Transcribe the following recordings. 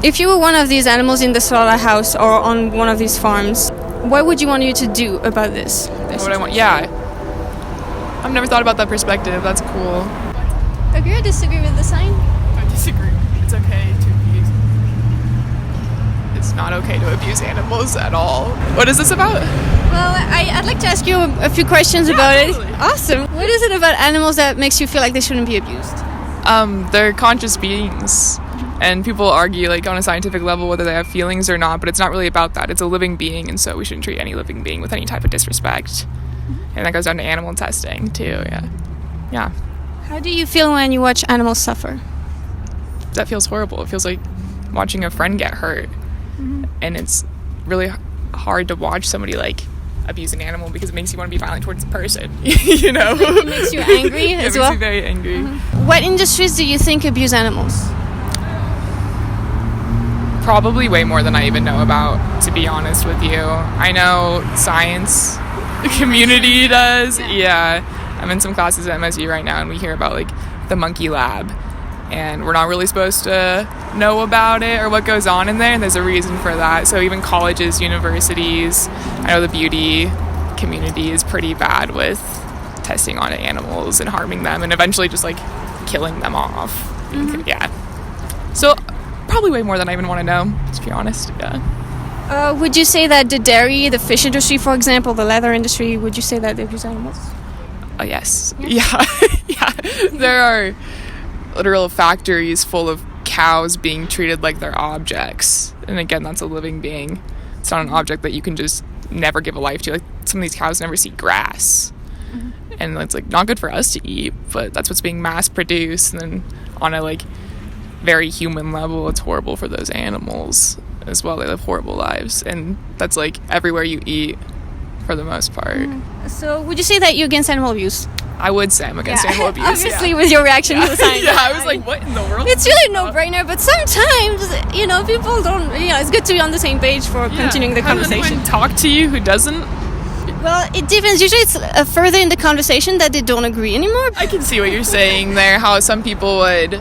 If you were one of these animals in the slaughterhouse or on one of these farms, what would you want you to do about this? What I want? Yeah. I've never thought about that perspective. That's cool. Agree or disagree with the sign? I disagree. It's okay to abuse. It's not okay to abuse animals at all. What is this about? Well, I'd like to ask you a few questions about totally. it. Awesome. What is it about animals that makes you feel like they shouldn't be abused? They're conscious beings. And people argue, like, on a scientific level whether they have feelings or not, but it's not really about that. It's a living being, and so we shouldn't treat any living being with any type of disrespect. And that goes down to animal testing, too, yeah. How do you feel when you watch animals suffer? That feels horrible. It feels like watching a friend get hurt. And it's really hard to watch somebody, like, abuse an animal because it makes you want to be violent towards the person, you know? It makes you angry as well? It makes you very angry. What industries do you think abuse animals? Probably way more than I even know about, to be honest with you. I know science community does. Yeah. I'm in some classes at MSU right now, and we hear about, like, the monkey lab. And we're not really supposed to know about it or what goes on in there, and there's a reason for that. So even colleges, universities, I know the beauty community is pretty bad with testing on animals and harming them and eventually just, like, killing them off. Yeah. So probably way more than I even want to know, to be honest. Yeah. Would you say that the dairy, the fish industry, for example, the leather industry, would you say that they abuse animals? Yes. Yeah. Yeah. There are literal factories full of cows being treated like they're objects. And again, that's a living being. It's not an object that you can just never give a life to. Like, some of these cows never see grass. And it's, like, not good for us to eat, but that's what's being mass produced. And then on a, like, very human level, it's horrible for those animals as well. They live horrible lives, and that's, like, everywhere you eat for the most part. So would you say that you're against animal abuse? I would say I'm against animal abuse. Obviously, with your reaction to the sign. Yeah, I was like, what in the world? It's really a no-brainer, but sometimes, people don't, it's good to be on the same page for continuing the conversation. Has anyone talked to you who doesn't? Well, it depends. Usually it's further in the conversation that they don't agree anymore. I can see what you're saying there, how some people would...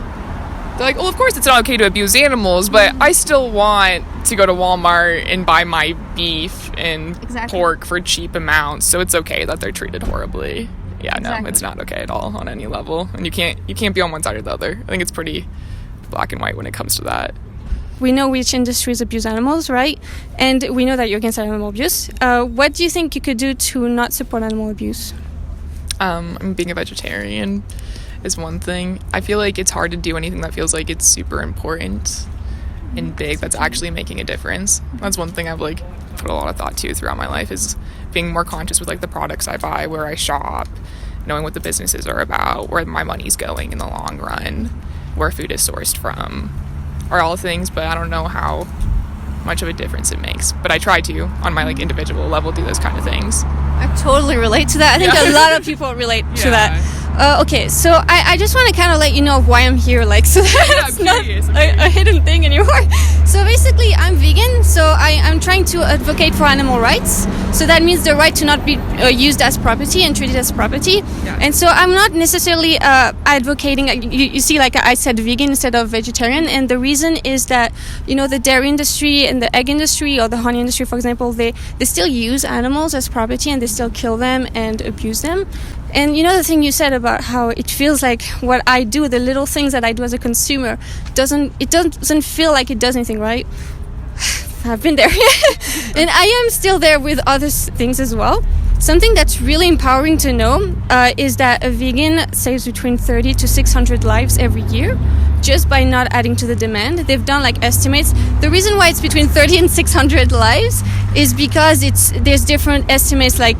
They're like, well, of course it's not okay to abuse animals, but I still want to go to Walmart and buy my beef and pork for cheap amounts, so it's okay that they're treated horribly. Yeah, no, it's not okay at all on any level. And you can't be on one side or the other. I think it's pretty black and white when it comes to that. We know which industries abuse animals, right? And we know that you're against animal abuse. What do you think you could do to not support animal abuse? Being a vegetarian is one thing. I feel like it's hard to do anything that feels like it's super important and big that's actually making a difference. That's one thing I've, like, put a lot of thought to throughout my life, is being more conscious with, like, the products I buy, where I shop, knowing what the businesses are about, where my money's going in the long run, where food is sourced from, are all things, but I don't know how much of a difference it makes. But I try to, on my, like, individual level, do those kind of things. I totally relate to that. I think a lot of people relate to that. Okay, so I just want to kind of let you know why I'm here, like, so that's not a hidden thing anymore. So basically, I'm vegan, so I'm trying to advocate for animal rights. So that means the right to not be used as property and treated as property. Yeah. And so I'm not necessarily advocating, you see, like I said, vegan instead of vegetarian. And the reason is that, the dairy industry and the egg industry or the honey industry, for example, they still use animals as property and they still kill them and abuse them. And the thing you said about how it feels like what I do, the little things that I do as a consumer, doesn't feel like it does anything, right? I've been there. And I am still there with other things as well. Something that's really empowering to know is that a vegan saves between 30 to 600 lives every year just by not adding to the demand. They've done, like, estimates. The reason why it's between 30 and 600 lives is because there's different estimates, like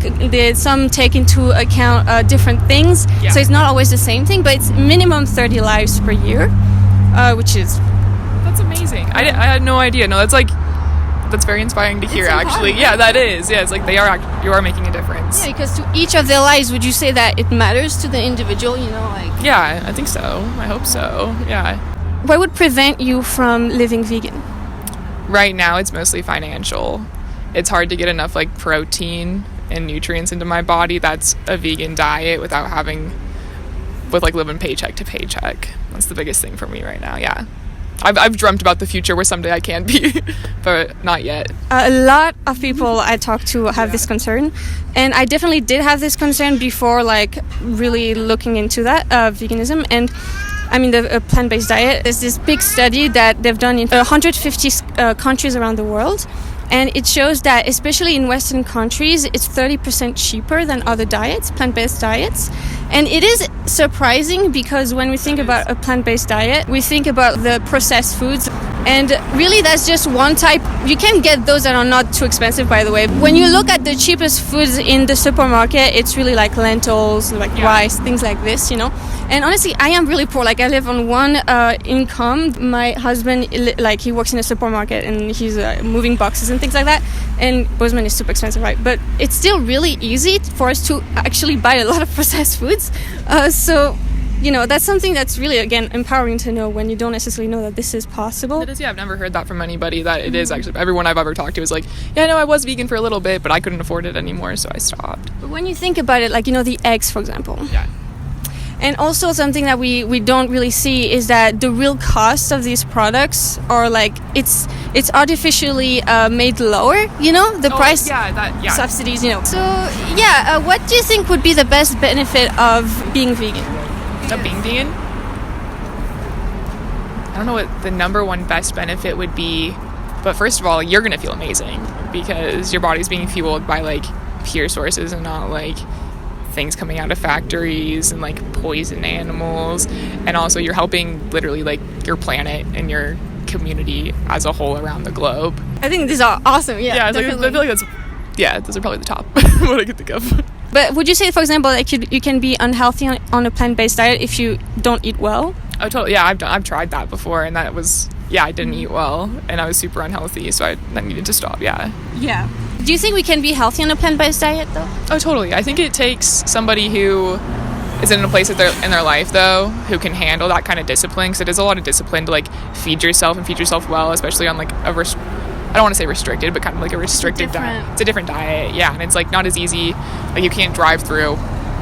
some take into account different things. Yeah. So it's not always the same thing, but it's minimum 30 lives per year, which is... That's amazing. I had no idea. No, that's very inspiring to hear, actually. Yeah, that is. Yeah, it's like you are making a difference. Yeah, because to each of their lives, would you say that it matters to the individual, Yeah, I think so. I hope so. Yeah. What would prevent you from living vegan? Right now, it's mostly financial. It's hard to get enough, like, protein and nutrients into my body. That's a vegan diet with Mm-hmm. living paycheck to paycheck. That's the biggest thing for me right now, yeah. I've dreamt about the future where someday I can be, but not yet. A lot of people I talk to have this concern, and I definitely did have this concern before, like, really looking into that, veganism. And I mean, the plant-based diet. There's this big study that they've done in 150 countries around the world, and it shows that, especially in Western countries, it's 30% cheaper than other diets, plant-based diets. And it is surprising because when we think about a plant-based diet, we think about the processed foods. And really, that's just one type. You can get those that are not too expensive, by the way. When you look at the cheapest foods in the supermarket, it's really like lentils, like rice, things like this, you know. And honestly, I am really poor. Like, I live on one income. My husband, like, he works in a supermarket and he's moving boxes and things like that. And Bozeman is super expensive, right? But it's still really easy for us to actually buy a lot of processed foods. So, you know, that's something that's really, again, empowering to know when you don't necessarily know that this is possible. It is, yeah. I've never heard that from anybody, that it is actually. Everyone I've ever talked to is like, yeah, no, I was vegan for a little bit, but I couldn't afford it anymore, so I stopped. But when you think about it, like, you know, the eggs, for example. Yeah. And also something that we don't really see is that the real cost of these products are, like, it's artificially made lower, you know, the price, subsidies, you know. So, yeah, what do you think would be the best benefit of being vegan? Of being vegan? I don't know what the number one best benefit would be, but first of all, you're going to feel amazing because your body's being fueled by, like, pure sources and not, like, things coming out of factories and, like, poison animals. And also you're helping literally, like, your planet and your community as a whole around the globe. I think these are awesome. Yeah, I feel like those are probably the top what I could think of. But would you say, for example, like, you can be unhealthy on a plant-based diet if you don't eat well? Oh, totally. Yeah, I've tried that before, and that was, I didn't eat well, and I was super unhealthy, so I needed to stop. Yeah. Do you think we can be healthy on a plant-based diet, though? Oh, totally. I think it takes somebody who is in a place in their life, though, who can handle that kind of discipline, because it is a lot of discipline to, like, feed yourself well, especially on, like, I don't want to say restricted, but kind of like a restricted diet. It's a different diet, yeah, and it's, like, not as easy. Like, you can't drive through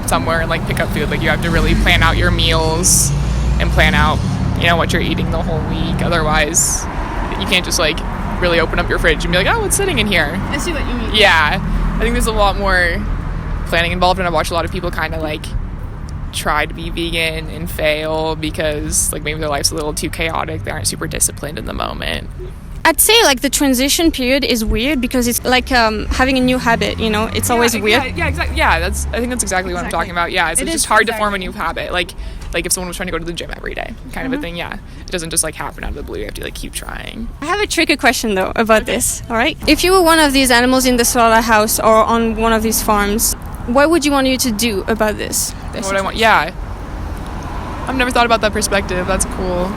somewhere and, like, pick up food. Like, you have to really plan out your meals and plan out, you know, what you're eating the whole week. Otherwise, you can't just, like, really open up your fridge and be like, oh, what's sitting in here? I see what you mean. Yeah, I think there's a lot more planning involved, and I watch a lot of people kind of, like, try to be vegan and fail because, like, maybe their life's a little too chaotic. They aren't super disciplined in the moment. I'd say, like, the transition period is weird because it's like having a new habit, you know? It's always weird. Yeah, exactly. Yeah, I think that's exactly what I'm talking about. Yeah, it's just hard to form a new habit. Like if someone was trying to go to the gym every day, kind of a thing, yeah. It doesn't just, like, happen out of the blue. You have to, like, keep trying. I have a tricky question, though, about this, all right? If you were one of these animals in the slaughterhouse or on one of these farms, what would you want you to do about this? What would I want? Yeah. I've never thought about that perspective. That's cool.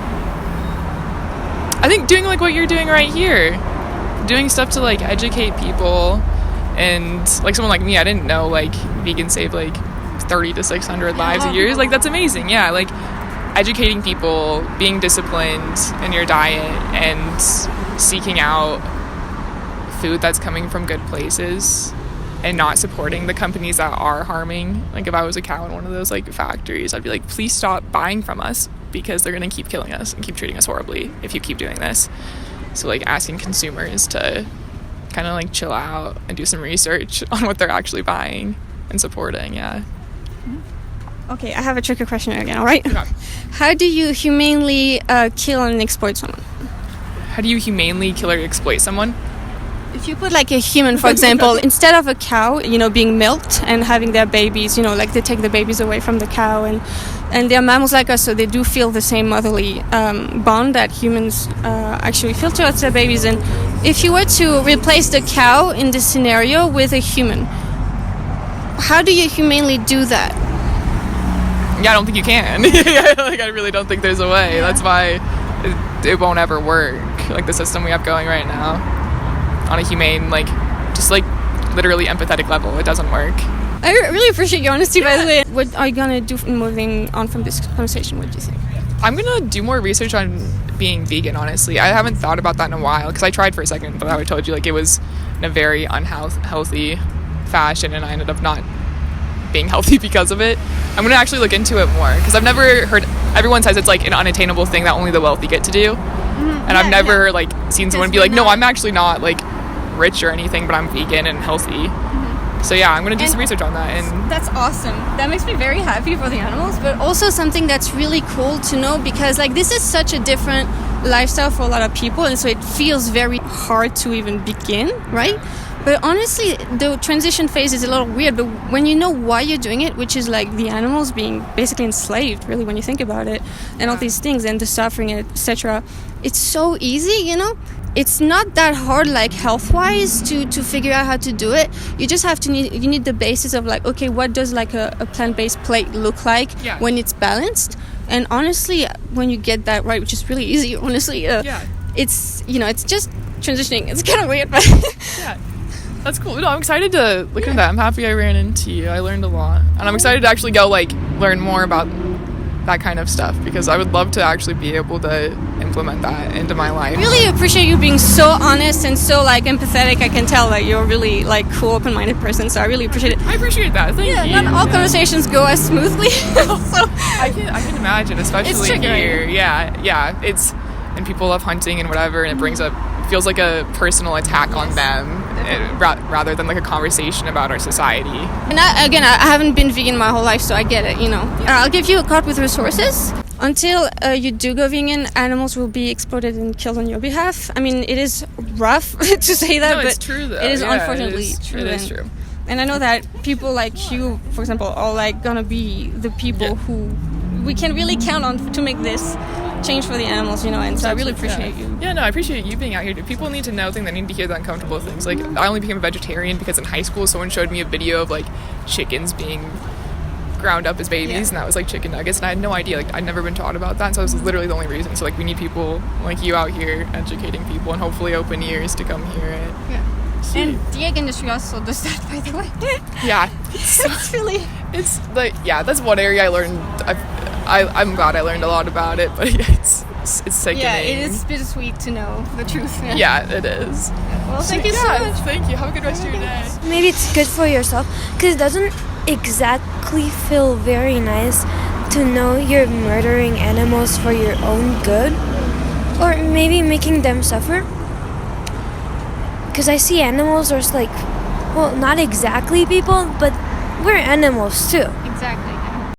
I think doing, like, what you're doing right here. Doing stuff to, like, educate people. And, like, someone like me, I didn't know, like, vegans save, like, 30 to 600 lives a year. Like, that's amazing. Yeah, like, educating people, being disciplined in your diet, and seeking out food that's coming from good places and not supporting the companies that are harming. Like, if I was a cow in one of those, like, factories, I'd be like, please stop buying from us because they're going to keep killing us and keep treating us horribly if you keep doing this. So, like, asking consumers to kind of, like, chill out and do some research on what they're actually buying and supporting. Yeah. Okay, I have a tricky question again, all right? Okay. How do you humanely kill and exploit someone? How do you humanely kill or exploit someone? If you put, like, a human, for example, instead of a cow, you know, being milked and having their babies, you know, like, they take the babies away from the cow, and they're mammals like us, so they do feel the same motherly bond that humans actually feel towards their babies. And if you were to replace the cow in this scenario with a human, how do you humanely do that? Yeah, I don't think you can. Like, I really don't think there's a way. Yeah. That's why it won't ever work. Like, the system we have going right now, on a humane, like, just, like, literally empathetic level, it doesn't work. I really appreciate your honesty, by the way. What are you gonna do moving on from this conversation? What do you think? I'm gonna do more research on being vegan, honestly. I haven't thought about that in a while, because I tried for a second, but I told you, like, it was in a very unhealthy fashion, and I ended up not being healthy because of it. I'm gonna actually look into it more because I've never heard. Everyone says it's like an unattainable thing that only the wealthy get to do, and I've never like seen someone be like, no, I'm actually not like rich or anything, but I'm vegan and healthy. So yeah, I'm gonna do some research on that. And that's awesome. That makes me very happy for the animals, but also something that's really cool to know, because like this is such a different lifestyle for a lot of people, and so it feels very hard to even begin, right? But honestly, the transition phase is a little weird, but when you know why you're doing it, which is like the animals being basically enslaved, really, when you think about it, and all these things, and the suffering, etc., it's so easy, you know? It's not that hard, like health-wise, to figure out how to do it. You just have to you need the basis of like, okay, what does like a plant-based plate look like when it's balanced? And honestly, when you get that right, which is really easy, honestly, it's, you know, it's just transitioning. It's kind of weird, but yeah. That's cool. No, I'm excited to look into that. I'm happy I ran into you. I learned a lot. And I'm excited to actually go, like, learn more about that kind of stuff, because I would love to actually be able to implement that into my life. I really appreciate you being so honest and so, like, empathetic. I can tell that you're really, like, cool, open-minded person, so I really appreciate it. I appreciate that. Thank you. Not all conversations go as smoothly. So I can imagine, especially here. Yeah. It's, and people love hunting and whatever, and it feels like a personal attack on them rather than like a conversation about our society. And I haven't been vegan my whole life, so I get it, you know. I'll give you a card with resources. Until you do go vegan, animals will be exploited and killed on your behalf. I mean, it is rough to say that, no, but it's true, though. It is unfortunately true. It is true. And I know that people like you, for example, are like gonna be the people who we can really count on to make this change for the animals, you know, and so I really appreciate you. Yeah, no, I appreciate you being out here. People need to know things. They need to hear the uncomfortable things. Like, I only became a vegetarian because in high school someone showed me a video of, like, chickens being ground up as babies, and that was, like, chicken nuggets, and I had no idea. Like, I'd never been taught about that, and so this is literally the only reason. So, like, we need people like you out here educating people and hopefully open ears to come hear it. Yeah. And the egg industry also does that, by the way. Yeah. It's really... It's, like, yeah, that's one area I learned. I'm glad I learned a lot about it, but it's sickening. Yeah, it is bittersweet to know the truth. Yeah, it is. Well, thank you so much. Thank you. Have a good rest of your day. Maybe it's good for yourself, because it doesn't exactly feel very nice to know you're murdering animals for your own good, or maybe making them suffer. Because I see animals as like, well, not exactly people, but we're animals too.